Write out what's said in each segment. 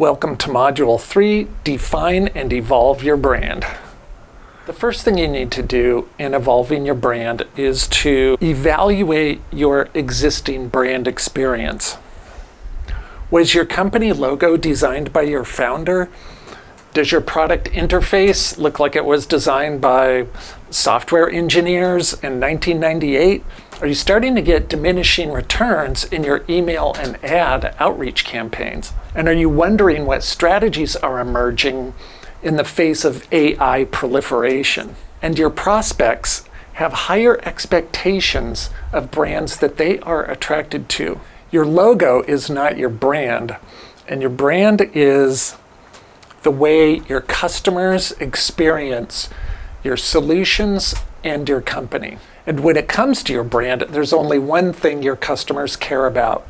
Welcome to Module 3, Define and Evolve Your Brand. The first thing you need to do in evolving your brand is to evaluate your existing brand experience. Was your company logo designed by your founder? Does your product interface look like it was designed by software engineers in 1998? Are you starting to get diminishing returns in your email and ad outreach campaigns? And are you wondering what strategies are emerging in the face of AI proliferation? And your prospects have higher expectations of brands that they are attracted to. Your logo is not your brand, and your brand is the way your customers experience your solutions and your company. And when it comes to your brand, there's only one thing your customers care about: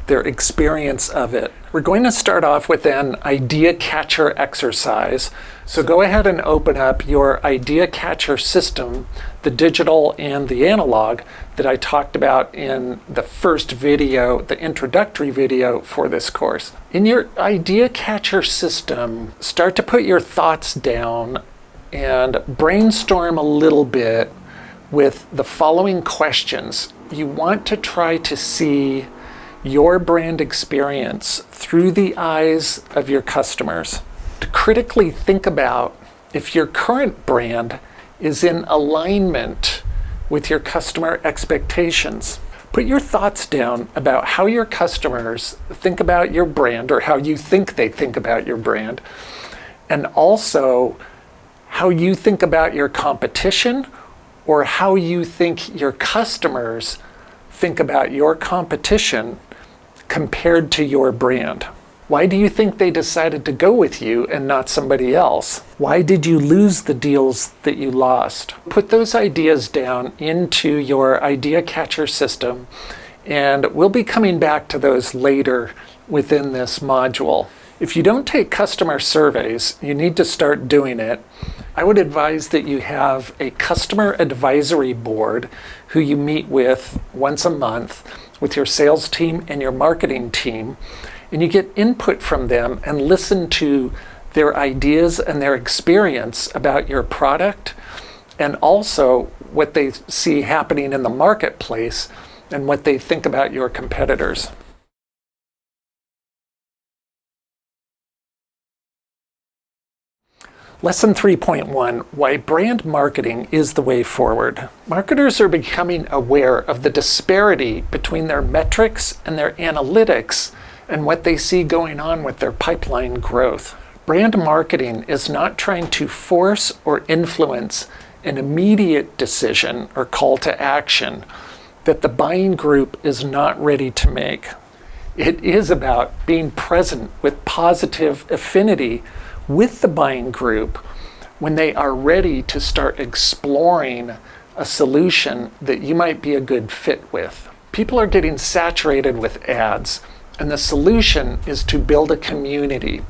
their experience of it. We're going to start off with an idea catcher exercise. So go ahead and open up your idea catcher system, the digital and the analog, that I talked about in the first video, the introductory video for this course. In your idea catcher system, start to put your thoughts down and brainstorm a little bit with the following questions. You want to try to see your brand experience through the eyes of your customers. To critically think about if your current brand is in alignment with your customer expectations. Put your thoughts down about how your customers think about your brand, or how you think they think about your brand, and also how you think about your competition, or how you think your customers think about your competition compared to your brand. Why do you think they decided to go with you and not somebody else? Why did you lose the deals that you lost? Put those ideas down into your idea catcher system, and we'll be coming back to those later within this module. If you don't take customer surveys, you need to start doing it. I would advise that you have a customer advisory board who you meet with once a month with your sales team and your marketing team, and you get input from them and listen to their ideas and their experience about your product, and also what they see happening in the marketplace and what they think about your competitors. Lesson 3.1, why brand marketing is the way forward. Marketers are becoming aware of the disparity between their metrics and their analytics and what they see going on with their pipeline growth. Brand marketing is not trying to force or influence an immediate decision or call to action that the buying group is not ready to make. It is about being present with positive affinity with the buying group when they are ready to start exploring a solution that you might be a good fit with. People are getting saturated with ads, and the solution is to build a community,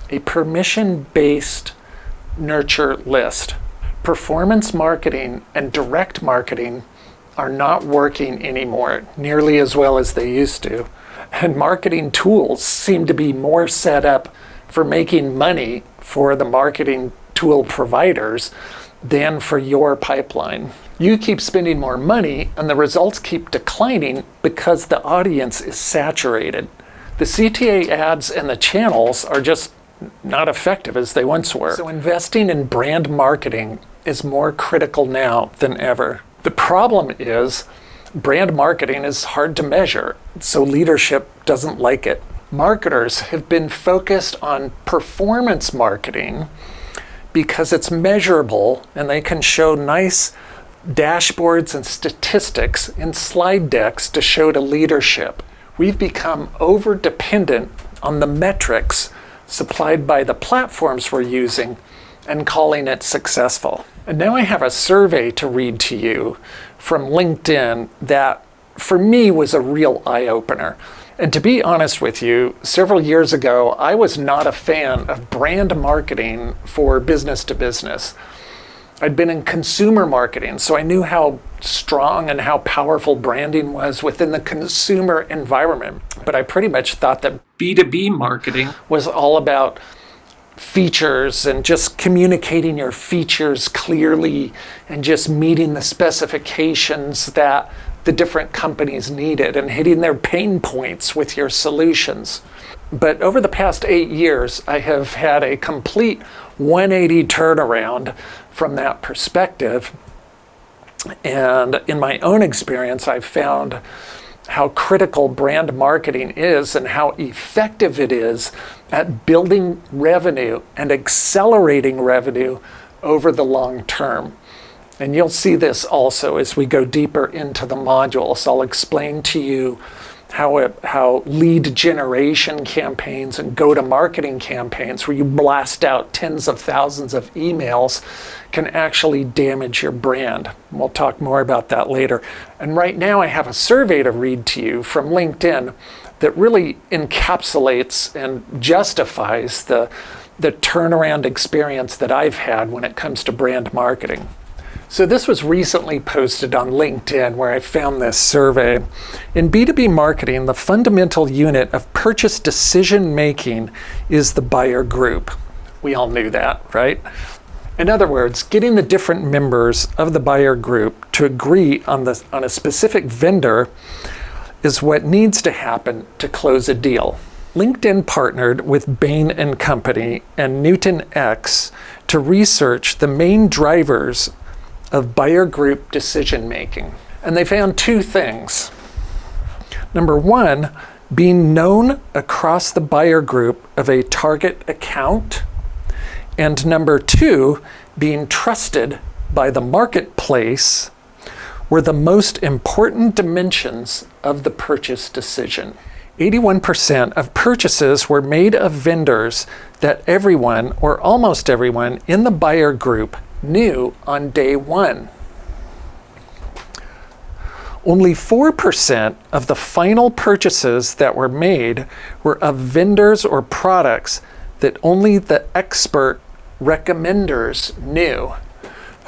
a permission-based nurture list. Performance marketing and direct marketing are not working anymore nearly as well as they used to, and marketing tools seem to be more set up for making money for the marketing tool providers than for your pipeline. You keep spending more money and the results keep declining because the audience is saturated. The CTA ads and the channels are just not effective as they once were. So investing in brand marketing is more critical now than ever. The problem is brand marketing is hard to measure, so leadership doesn't like it. Marketers have been focused on performance marketing because it's measurable and they can show nice dashboards and statistics in slide decks to show to leadership. We've become over-dependent on the metrics supplied by the platforms we're using and calling it successful. And now I have a survey to read to you from LinkedIn that for me was a real eye-opener. And to be honest with you, several years ago, I was not a fan of brand marketing for business to business. I'd been in consumer marketing, so I knew how strong and how powerful branding was within the consumer environment. But I pretty much thought that B2B marketing was all about features and just communicating your features clearly and just meeting the specifications that the different companies needed and hitting their pain points with your solutions. But over the past 8 years, I have had a complete 180 turnaround from that perspective. And in my own experience, I've found how critical brand marketing is and how effective it is at building revenue and accelerating revenue over the long term. And you'll see this also as we go deeper into the modules. I'll explain to you how lead generation campaigns and go-to-marketing campaigns, where you blast out tens of thousands of emails, can actually damage your brand. We'll talk more about that later. And right now I have a survey to read to you from LinkedIn that really encapsulates and justifies the turnaround experience that I've had when it comes to brand marketing. So this was recently posted on LinkedIn, where I found this survey. In B2B marketing, the fundamental unit of purchase decision making is the buyer group. We all knew that, right? In other words, getting the different members of the buyer group to agree on a specific vendor is what needs to happen to close a deal. LinkedIn partnered with Bain & Company and Newton X to research the main drivers of buyer group decision making. And they found two things. Number one, being known across the buyer group of a target account. And number two, being trusted by the marketplace were the most important dimensions of the purchase decision. 81% of purchases were made of vendors that everyone or almost everyone in the buyer group knew on day one. Only 4% of the final purchases that were made were of vendors or products that only the expert recommenders knew.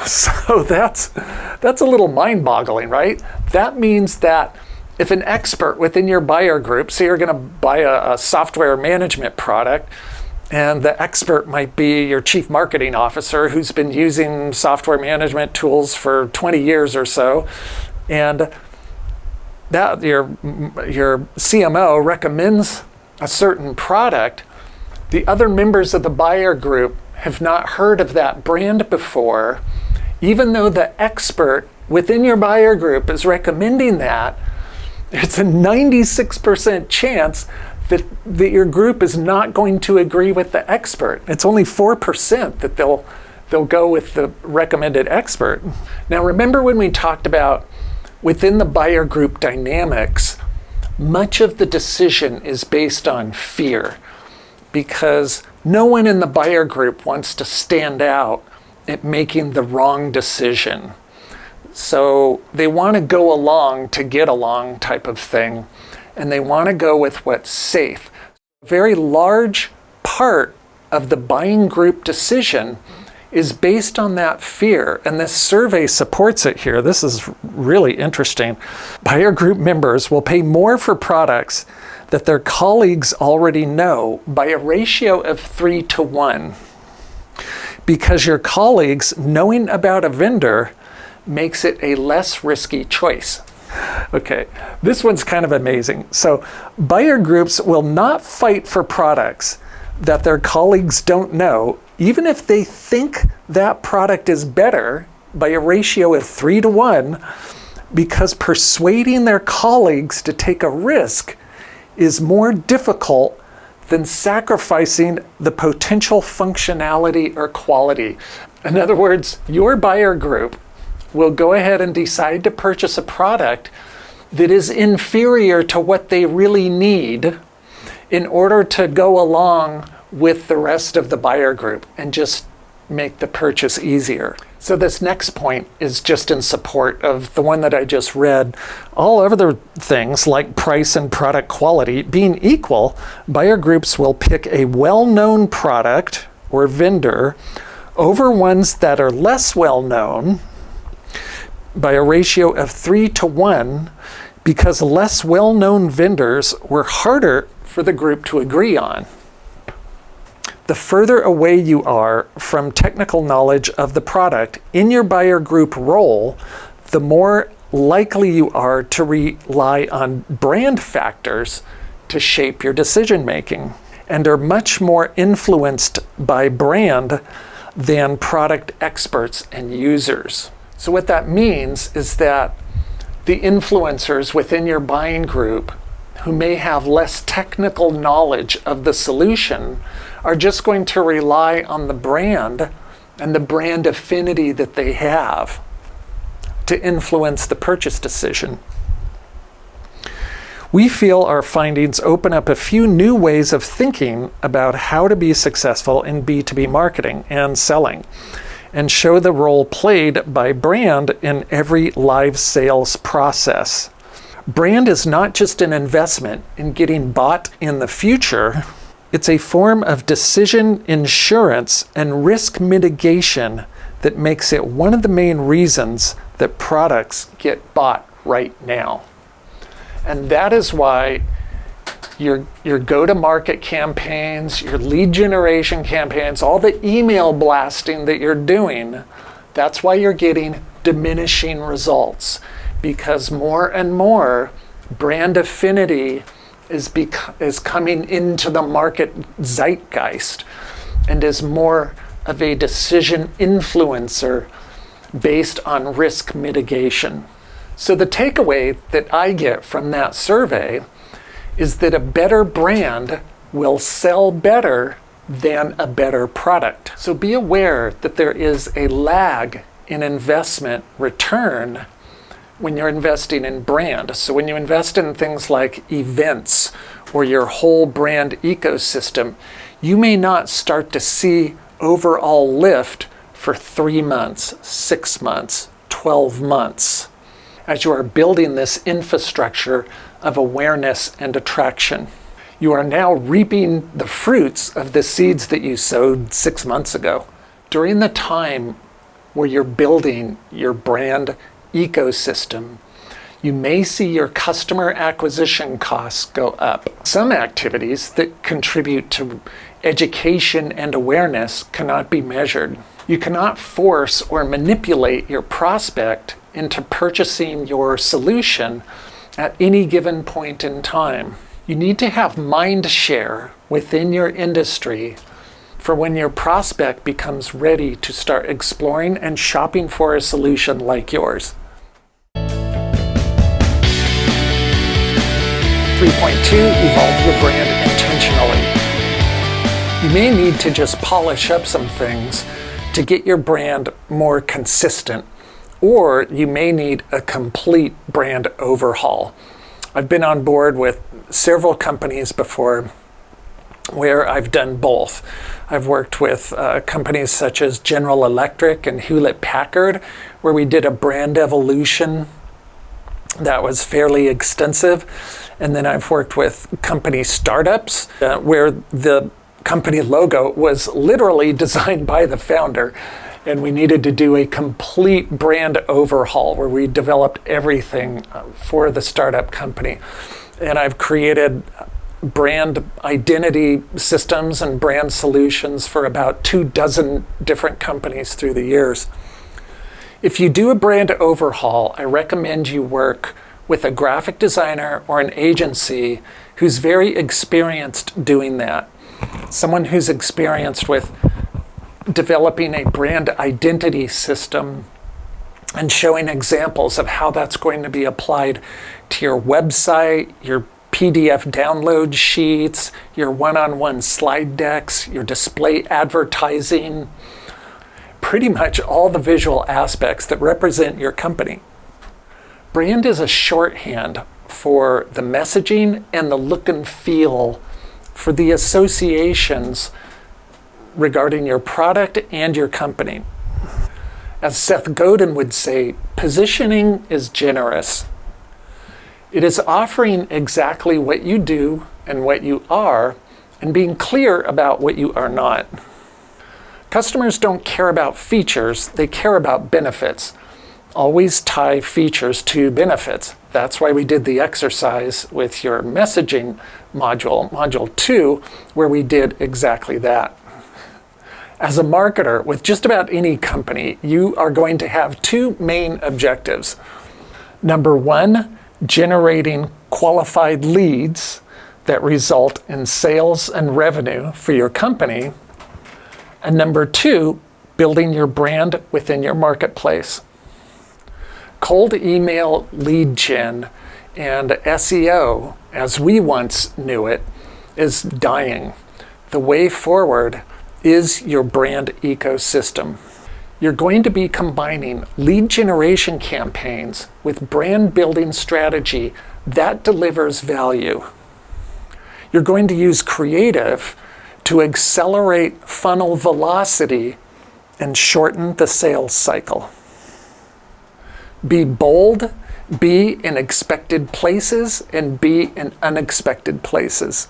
So that's a little mind-boggling, right? That means that if an expert within your buyer group, say you're going to buy a software management product, and the expert might be your chief marketing officer who's been using software management tools for 20 years or so, and that your CMO recommends a certain product, the other members of the buyer group have not heard of that brand before, even though the expert within your buyer group is recommending that. It's a 96% chance that your group is not going to agree with the expert. It's only 4% that they'll go with the recommended expert. Now remember when we talked about within the buyer group dynamics, much of the decision is based on fear, because no one in the buyer group wants to stand out at making the wrong decision. So they want to go along to get along type of thing, and they want to go with what's safe. A very large part of the buying group decision is based on that fear, and this survey supports it here. This is really interesting. Buyer group members will pay more for products that their colleagues already know by a ratio of 3-to-1, because your colleagues knowing about a vendor makes it a less risky choice. Okay, this one's kind of amazing. So buyer groups will not fight for products that their colleagues don't know, even if they think that product is better, by a ratio of 3-to-1, because persuading their colleagues to take a risk is more difficult than sacrificing the potential functionality or quality. In other words, your buyer group will go ahead and decide to purchase a product that is inferior to what they really need in order to go along with the rest of the buyer group and just make the purchase easier. So this next point is just in support of the one that I just read. All other things like price and product quality being equal, buyer groups will pick a well-known product or vendor over ones that are less well known by a ratio of 3 to 1, because less well-known vendors were harder for the group to agree on. The further away you are from technical knowledge of the product in your buyer group role, the more likely you are to rely on brand factors to shape your decision making, and are much more influenced by brand than product experts and users. So what that means is that the influencers within your buying group who may have less technical knowledge of the solution are just going to rely on the brand and the brand affinity that they have to influence the purchase decision. We feel our findings open up a few new ways of thinking about how to be successful in B2B marketing and selling, and show the role played by brand in every live sales process. Brand is not just an investment in getting bought in the future, it's a form of decision insurance and risk mitigation that makes it one of the main reasons that products get bought right now. And that is why your go-to-market campaigns, your lead generation campaigns, all the email blasting that you're doing, that's why you're getting diminishing results. Because more and more brand affinity is coming into the market zeitgeist and is more of a decision influencer based on risk mitigation. So the takeaway that I get from that survey is that a better brand will sell better than a better product. So be aware that there is a lag in investment return when you're investing in brand. So when you invest in things like events or your whole brand ecosystem, you may not start to see overall lift for 3 months, 6 months, 12 months, as you are building this infrastructure of awareness and attraction. You are now reaping the fruits of the seeds that you sowed 6 months ago. During the time where you're building your brand ecosystem, you may see your customer acquisition costs go up. Some activities that contribute to education and awareness cannot be measured. You cannot force or manipulate your prospect into purchasing your solution at any given point in time. You need to have mind share within your industry for when your prospect becomes ready to start exploring and shopping for a solution like yours. 3.2, evolve your brand intentionally. You may need to just polish up some things to get your brand more consistent, or you may need a complete brand overhaul. I've been on board with several companies before where I've done both. I've worked with companies such as General Electric and Hewlett-Packard, where we did a brand evolution that was fairly extensive. And then I've worked with company startups where the company logo was literally designed by the founder, and we needed to do a complete brand overhaul where we developed everything for the startup company. And I've created brand identity systems and brand solutions for about 24 different companies through the years. If you do a brand overhaul, I recommend you work with a graphic designer or an agency who's very experienced doing that. Someone who's experienced with developing a brand identity system and showing examples of how that's going to be applied to your website, your PDF download sheets, your one-on-one slide decks, your display advertising, pretty much all the visual aspects that represent your company. Brand is a shorthand for the messaging and the look and feel for the associations regarding your product and your company. As Seth Godin would say, positioning is generous. It is offering exactly what you do and what you are, and being clear about what you are not. Customers don't care about features, they care about benefits. Always tie features to benefits. That's why we did the exercise with your messaging module, module 2, where we did exactly that. As a marketer with just about any company, you are going to have two main objectives. Number one, generating qualified leads that result in sales and revenue for your company. And number two, building your brand within your marketplace. Cold email lead gen and SEO, as we once knew it, is dying. The way forward is your brand ecosystem. You're going to be combining lead generation campaigns with brand building strategy that delivers value. You're going to use creative to accelerate funnel velocity and shorten the sales cycle. Be bold, be in expected places, and be in unexpected places.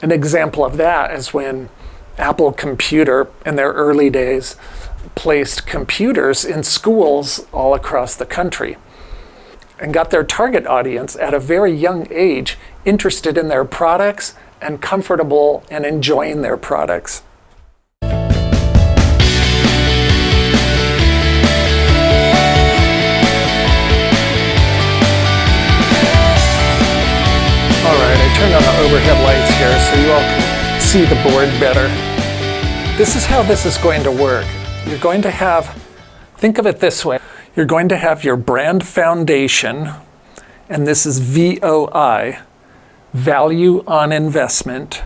An example of that is when Apple Computer, in their early days, placed computers in schools all across the country and got their target audience at a very young age interested in their products and comfortable and enjoying their products. All right, I turned on the overhead lights here so you all can see the board better. This is how this is going to work. You're going to have, think of it this way, you're going to have your brand foundation, and this is VOI, value on investment,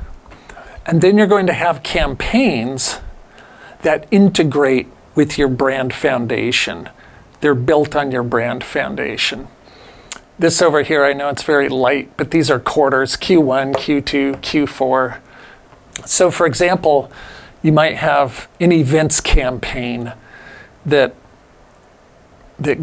and then you're going to have campaigns that integrate with your brand foundation. They're built on your brand foundation. This over here, I know it's very light, but these are quarters, Q1, Q2, Q4. So for example, you might have an events campaign that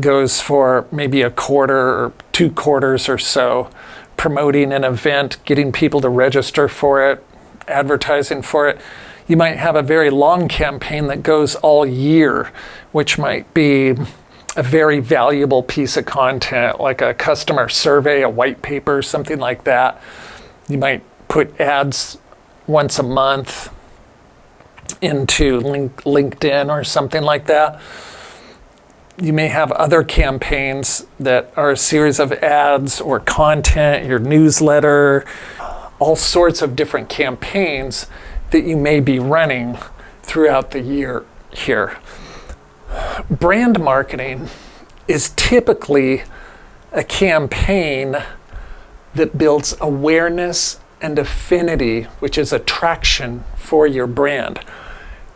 goes for maybe a quarter or 2 quarters or so, promoting an event, getting people to register for it, advertising for it. You might have a very long campaign that goes all year, which might be a very valuable piece of content, like a customer survey, a white paper, something like that. You might put ads once a month into LinkedIn or something like that. You may have other campaigns that are a series of ads or content, your newsletter, all sorts of different campaigns that you may be running throughout the year here. Brand marketing is typically a campaign that builds awareness and affinity, which is attraction for your brand.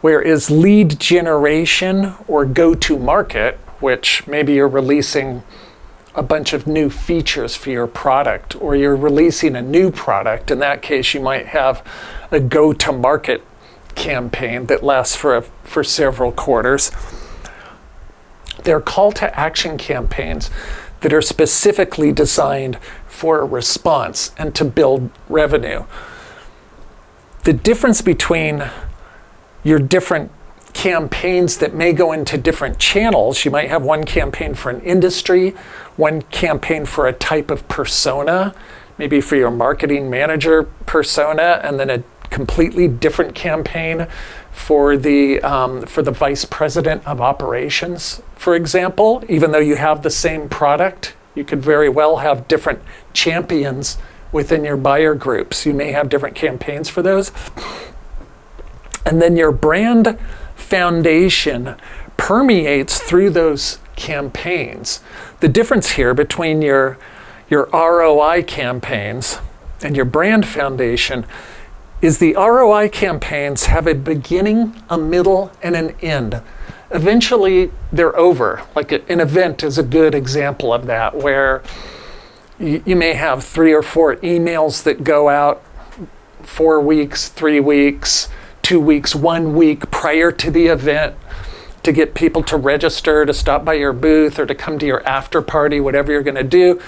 Whereas lead generation or go-to-market, which maybe you're releasing a bunch of new features for your product, or you're releasing a new product. In that case, you might have a go-to-market campaign that lasts for several quarters. They're call to action campaigns that are specifically designed for a response and to build revenue. The difference between your different campaigns that may go into different channels, you might have one campaign for an industry, one campaign for a type of persona, maybe for your marketing manager persona, and then a completely different campaign for the vice president of operations, for example. Even though you have the same product, you could very well have different champions within your buyer groups. You may have different campaigns for those. And then your brand foundation permeates through those campaigns. The difference here between your ROI campaigns and your brand foundation is the ROI campaigns have a beginning, a middle, and an end. Eventually, they're over. Like an event is a good example of that, where you may have 3 or 4 emails that go out 4 weeks, 3 weeks, 2 weeks, 1 week prior to the event to get people to register, to stop by your booth, or to come to your after party, whatever you're going to do.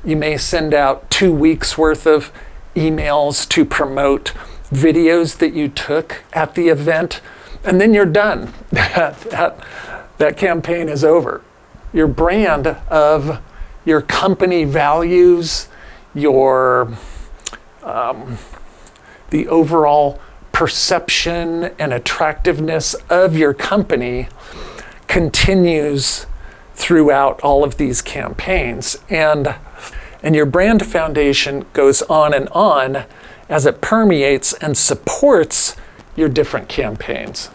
You may send out 2 weeks worth of emails to promote videos that you took at the event. And then you're done. That campaign is over. Your brand of your company values, the overall perception and attractiveness of your company continues throughout all of these campaigns. And your brand foundation goes on as it permeates and supports your different campaigns.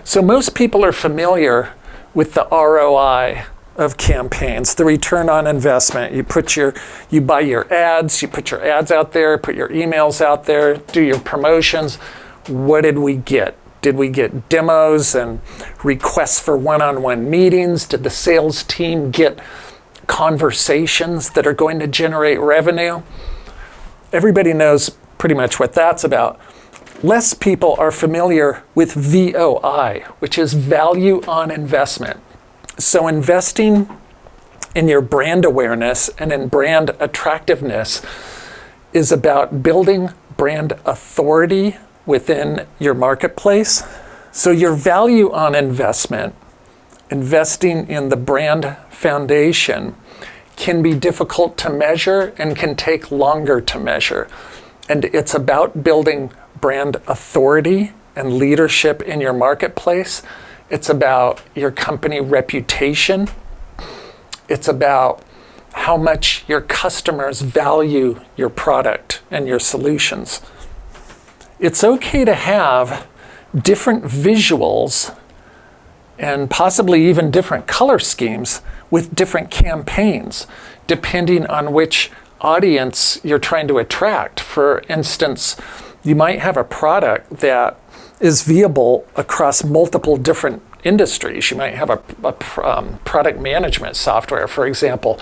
So most people are familiar with the ROI of campaigns, the return on investment. You buy your ads, you put your ads out there, put your emails out there, do your promotions. What did we get? Did we get demos and requests for one-on-one meetings? Did the sales team get conversations that are going to generate revenue? Everybody knows pretty much what that's about. Less people are familiar with VOI, which is value on investment. So investing in your brand awareness and in brand attractiveness is about building brand authority within your marketplace. So your value on investment, investing in the brand foundation, can be difficult to measure and can take longer to measure. And it's about building brand authority and leadership in your marketplace. It's about your company reputation. It's about how much your customers value your product and your solutions. It's okay to have different visuals and possibly even different color schemes with different campaigns, depending on which audience you're trying to attract. For instance, you might have a product that is viable across multiple different industries. You might have a product management software, for example,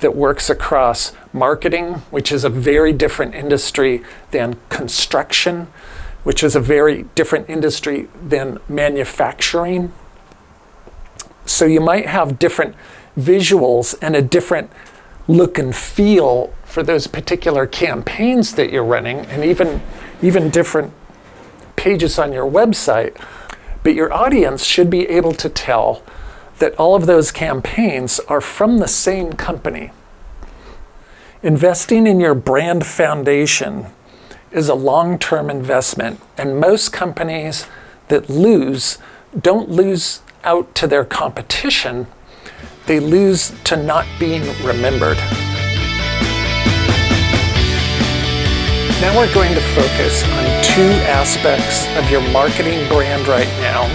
that works across marketing, which is a very different industry than construction, which is a very different industry than manufacturing. So you might have different visuals and a different look and feel for those particular campaigns that you're running, and even different pages on your website. But your audience should be able to tell that all of those campaigns are from the same company. Investing in your brand foundation is a long-term investment, and most companies that lose don't lose out to their competition, they lose to not being remembered. Now we're going to focus on two aspects of your marketing brand right now.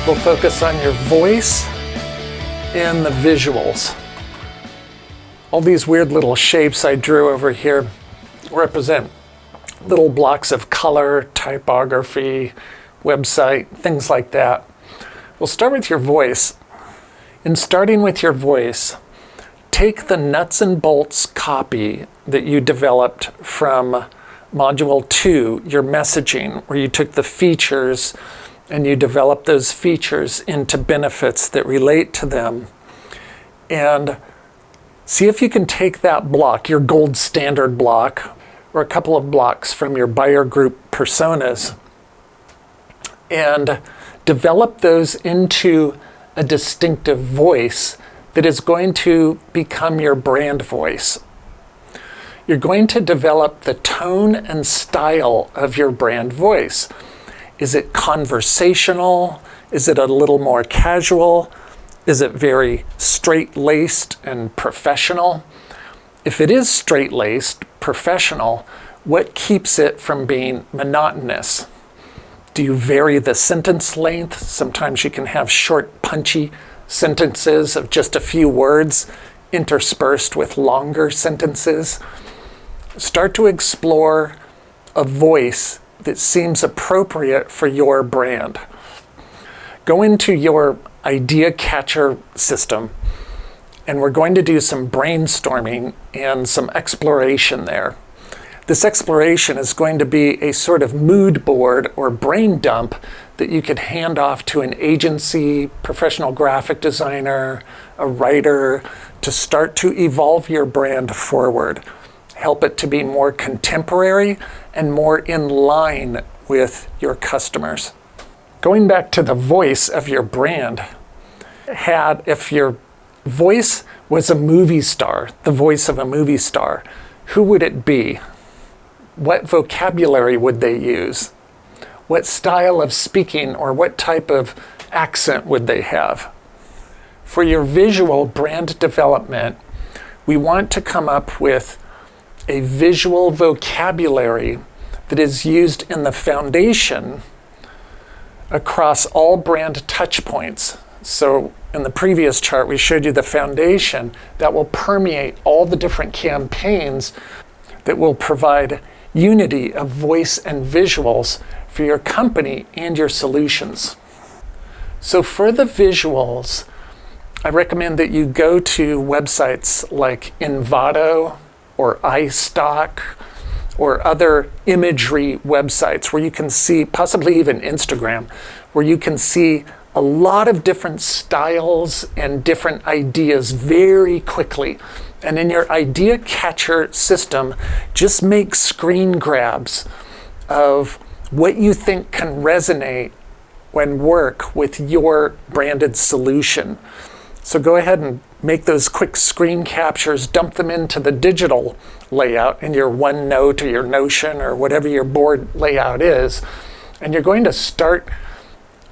We'll focus on your voice and the visuals. All these weird little shapes I drew over here represent little blocks of color, typography, website, things like that. We'll start with your voice. In starting with your voice, take the nuts and bolts copy that you developed from Module 2, your messaging, where you took the features and you developed those features into benefits that relate to them. And see if you can take that block, your gold standard block, or a couple of blocks from your buyer group personas, and develop those into a distinctive voice that is going to become your brand voice. You're going to develop the tone and style of your brand voice. Is it conversational? Is it a little more casual? Is it very straight-laced and professional? If it is straight-laced, professional, what keeps it from being monotonous? Do you vary the sentence length? Sometimes you can have short, punchy sentences of just a few words interspersed with longer sentences. Start to explore a voice that seems appropriate for your brand. Go into your idea catcher system, and we're going to do some brainstorming and some exploration there. This exploration is going to be a sort of mood board or brain dump that you could hand off to an agency, professional graphic designer, a writer, to start to evolve your brand forward. Help it to be more contemporary and more in line with your customers. Going back to the voice of your brand, if your voice was a movie star, the voice of a movie star, who would it be? What vocabulary would they use? What style of speaking or what type of accent would they have? For your visual brand development, we want to come up with a visual vocabulary that is used in the foundation across all brand touch points. So in the previous chart, we showed you the foundation that will permeate all the different campaigns that will provide unity of voice and visuals for your company and your solutions. So for the visuals, I recommend that you go to websites like Envato or iStock or other imagery websites where you can see, possibly even Instagram, where you can see a lot of different styles and different ideas very quickly. And in your idea catcher system, just make screen grabs of what you think can resonate when work with your branded solution. So go ahead and make those quick screen captures, dump them into the digital layout in your OneNote or your Notion or whatever your board layout is. And you're going to start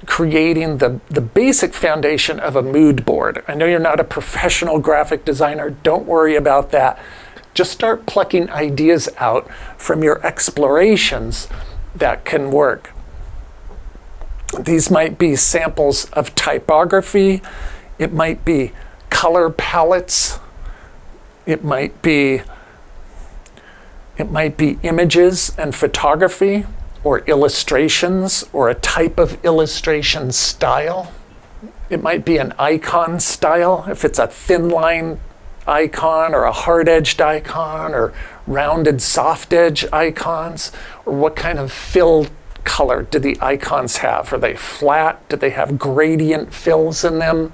creating the basic foundation of a mood board. I know you're not a professional graphic designer. Don't worry about that. Just start plucking ideas out from your explorations that can work. These might be samples of typography. It might be color palettes. It might be images and photography, or illustrations, or a type of illustration style. It might be an icon style, if it's a thin line icon or a hard-edged icon or rounded soft edge icons, or what kind of fill color do the icons have? Are they flat? Do they have gradient fills in them?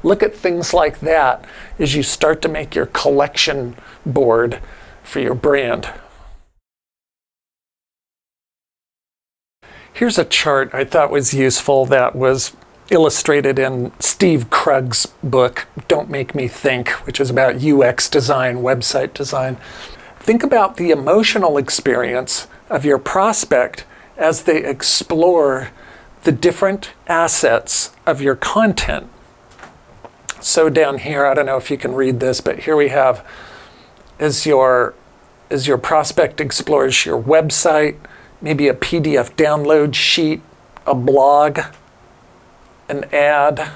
Look at things like that as you start to make your collection board for your brand. Here's a chart I thought was useful that was illustrated in Steve Krug's book, Don't Make Me Think, which is about UX design, website design. Think about the emotional experience of your prospect as they explore the different assets of your content. So down here, I don't know if you can read this, but here we have, as your prospect explores your website, maybe a PDF download sheet, a blog, an ad,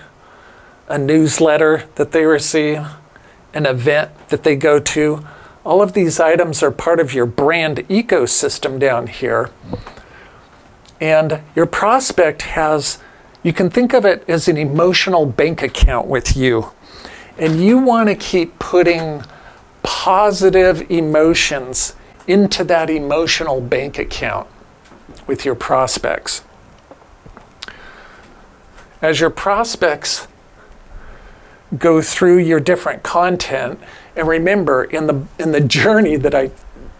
a newsletter that they receive, an event that they go to. All of these items are part of your brand ecosystem down here. And your prospect you can think of it as an emotional bank account with you. And you want to keep putting positive emotions into that emotional bank account with your prospects. As your prospects go through your different content, and remember, in the journey that I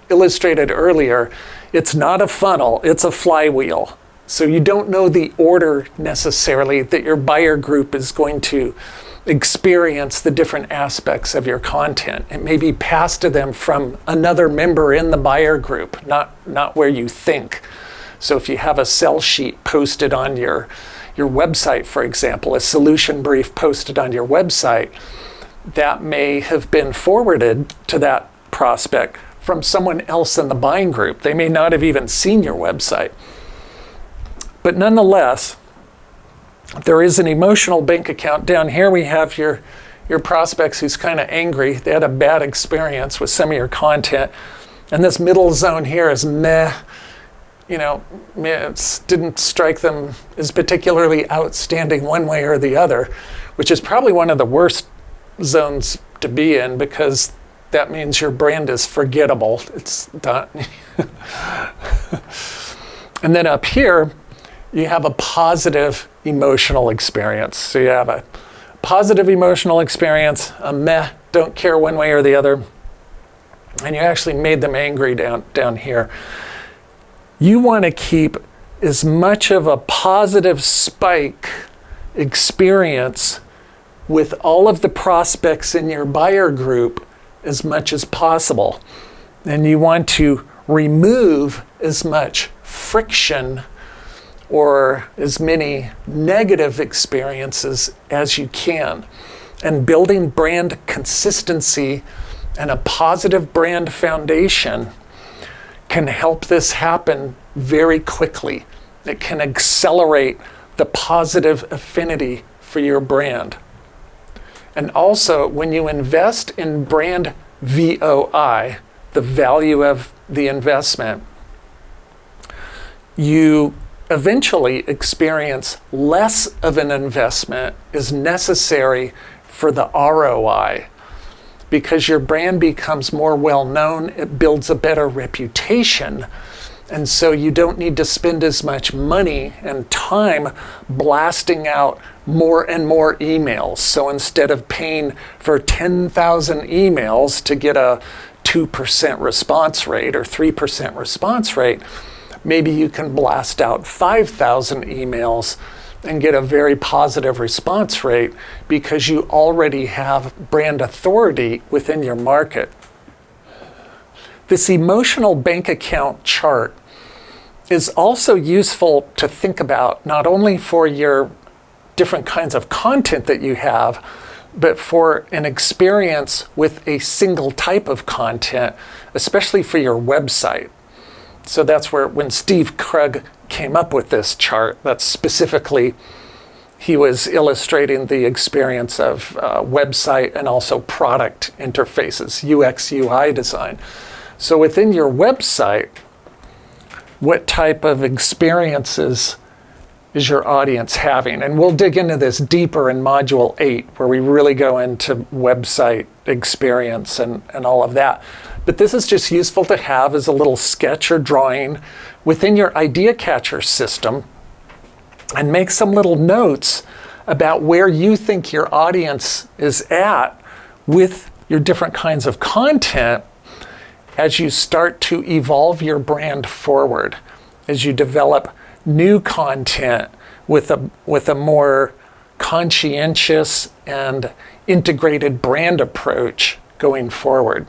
illustrated earlier, it's not a funnel, it's a flywheel. So you don't know the order necessarily that your buyer group is going to experience the different aspects of your content. It may be passed to them from another member in the buyer group, not where you think. So if you have a sell sheet posted on your website, for example, a solution brief posted on your website, that may have been forwarded to that prospect from someone else in the buying group. They may not have even seen your website. But nonetheless, there is an emotional bank account. Down here we have your prospects who's kind of angry. They had a bad experience with some of your content. And this middle zone here is meh. It didn't strike them as particularly outstanding one way or the other, which is probably one of the worst zones to be in, because that means your brand is forgettable. It's done. And then up here, you have a positive emotional experience. So you have a positive emotional experience, a meh, don't care one way or the other, and you actually made them angry down here. You want to keep as much of a positive spike experience with all of the prospects in your buyer group as much as possible. And you want to remove as much friction or as many negative experiences as you can. And building brand consistency and a positive brand foundation can help this happen very quickly. It can accelerate the positive affinity for your brand. And also, when you invest in brand VOI, the value of the investment, you eventually experience less of an investment is necessary for the ROI, because your brand becomes more well-known, it builds a better reputation, and so you don't need to spend as much money and time blasting out more and more emails. So instead of paying for 10,000 emails to get a 2% response rate or 3% response rate, maybe you can blast out 5,000 emails and get a very positive response rate because you already have brand authority within your market. This emotional bank account chart is also useful to think about, not only for your different kinds of content that you have, but for an experience with a single type of content, especially for your website. So that's where, when Steve Krug came up with this chart, that's specifically, he was illustrating the experience of website and also product interfaces, UX, UI design. So within your website, what type of experiences is your audience having? And we'll dig into this deeper in Module 8, where we really go into website experience and all of that. But this is just useful to have as a little sketch or drawing within your idea catcher system, and make some little notes about where you think your audience is at with your different kinds of content as you start to evolve your brand forward, as you develop new content with a more conscientious and integrated brand approach going forward.